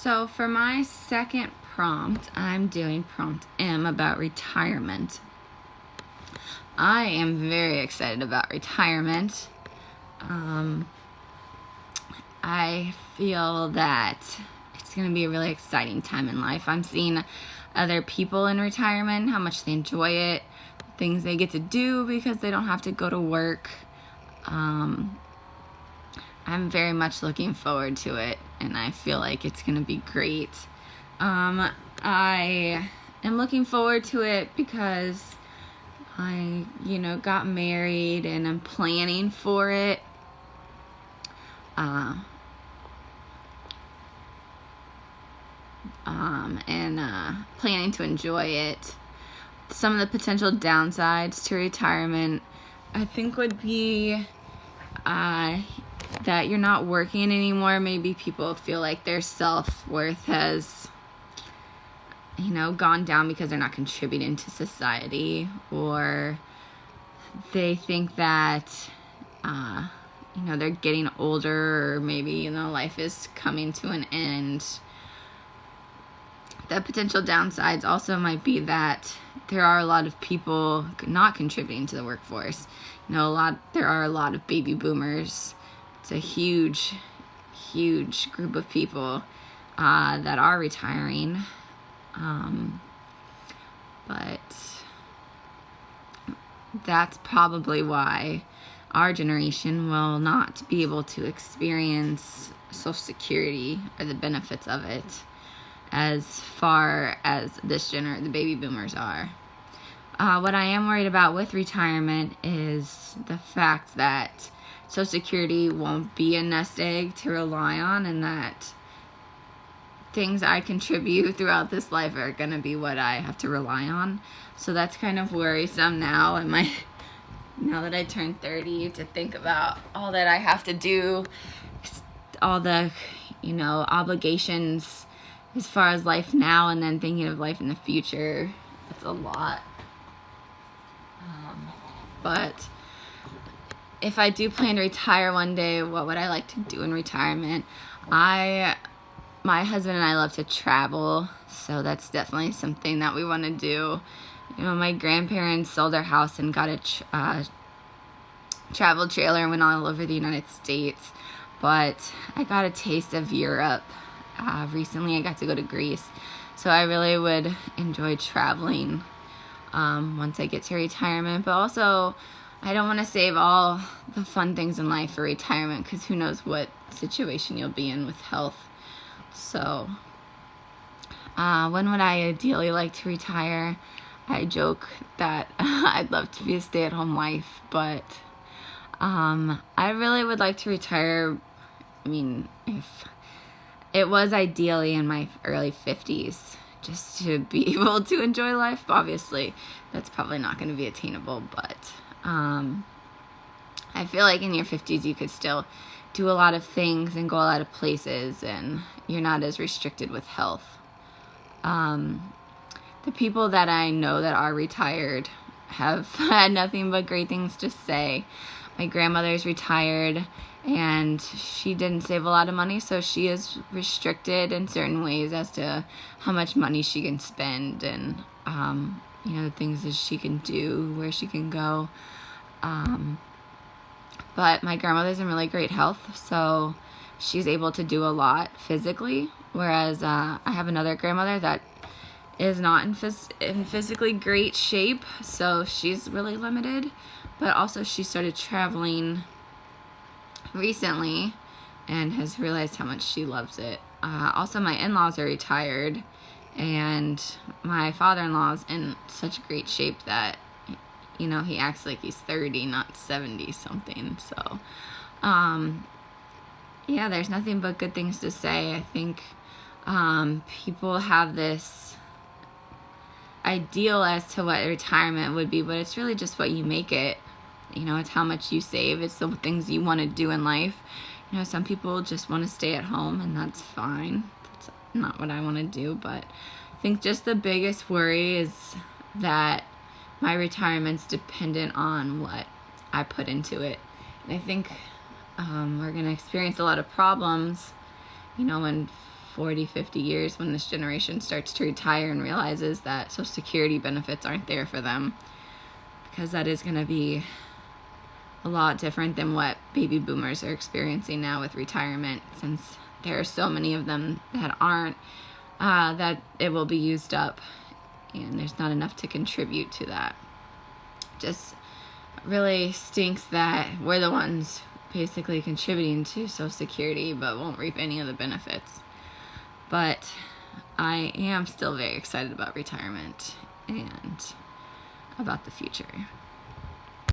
So for my second prompt, I'm doing prompt M about retirement. I am very excited about retirement. I feel that it's going to be a really exciting time in life. I'm seeing other people in retirement, how much they enjoy it, things they get to do because they don't have to go to work. I'm very much looking forward to it, and I feel like it's going to be great. I am looking forward to it because I, got married and I'm planning for it. Planning to enjoy it. Some of the potential downsides to retirement, I think, would be that you're not working anymore. Maybe people feel like their self-worth has, gone down because they're not contributing to society, or they think that, they're getting older, or maybe, life is coming to an end. The potential downsides also might be that there are a lot of people not contributing to the workforce. There are a lot of baby boomers. It's a huge group of people that are retiring. But that's probably why our generation will not be able to experience Social Security or the benefits of it as far as the baby boomers are. What I am worried about with retirement is the fact that Social Security won't be a nest egg to rely on, and that things I contribute throughout this life are going to be what I have to rely on. So that's kind of worrisome now now that I turned 30, to think about all that I have to do, all the, obligations as far as life now, and then thinking of life in the future. It's a lot. But if I do plan to retire one day, what would I like to do in retirement? My husband and I love to travel, so that's definitely something that we want to do. My grandparents sold their house and got a travel trailer and went all over the United States. But I got a taste of Europe. Recently I got to go to Greece. So I really would enjoy traveling once I get to retirement. But also, I don't want to save all the fun things in life for retirement, because who knows what situation you'll be in with health. So, when would I ideally like to retire? I joke that I'd love to be a stay-at-home wife, but I really would like to retire. If it was ideally in my early 50s, just to be able to enjoy life. Obviously, that's probably not going to be attainable, but I feel like in your 50s you could still do a lot of things and go a lot of places, and you're not as restricted with health. The people that I know that are retired have had nothing but great things to say. My grandmother's retired, and she didn't save a lot of money, so she is restricted in certain ways as to how much money she can spend, and the things that she can do, where she can go. But my grandmother's in really great health, so she's able to do a lot physically, whereas I have another grandmother that is not in physically great shape, so she's really limited. But also, she started traveling recently and has realized how much she loves it. Also, my in-laws are retired, and my father-in-law's in such great shape that he acts like he's 30, not 70 something. So there's nothing but good things to say. I think people have this ideal as to what retirement would be, but it's really just what you make it. It's how much you save. It's the things you want to do in life. Some people just want to stay at home, and that's fine. That's not what I want to do, but I think just the biggest worry is that my retirement's dependent on what I put into it. And I think we're going to experience a lot of problems, in 40, 50 years when this generation starts to retire and realizes that Social Security benefits aren't there for them, because that is going to be a lot different than what baby boomers are experiencing now with retirement, since there are so many of them that aren't, that it will be used up, and there's not enough to contribute to that. Just really stinks that we're the ones basically contributing to Social Security but won't reap any of the benefits. But I am still very excited about retirement and about the future.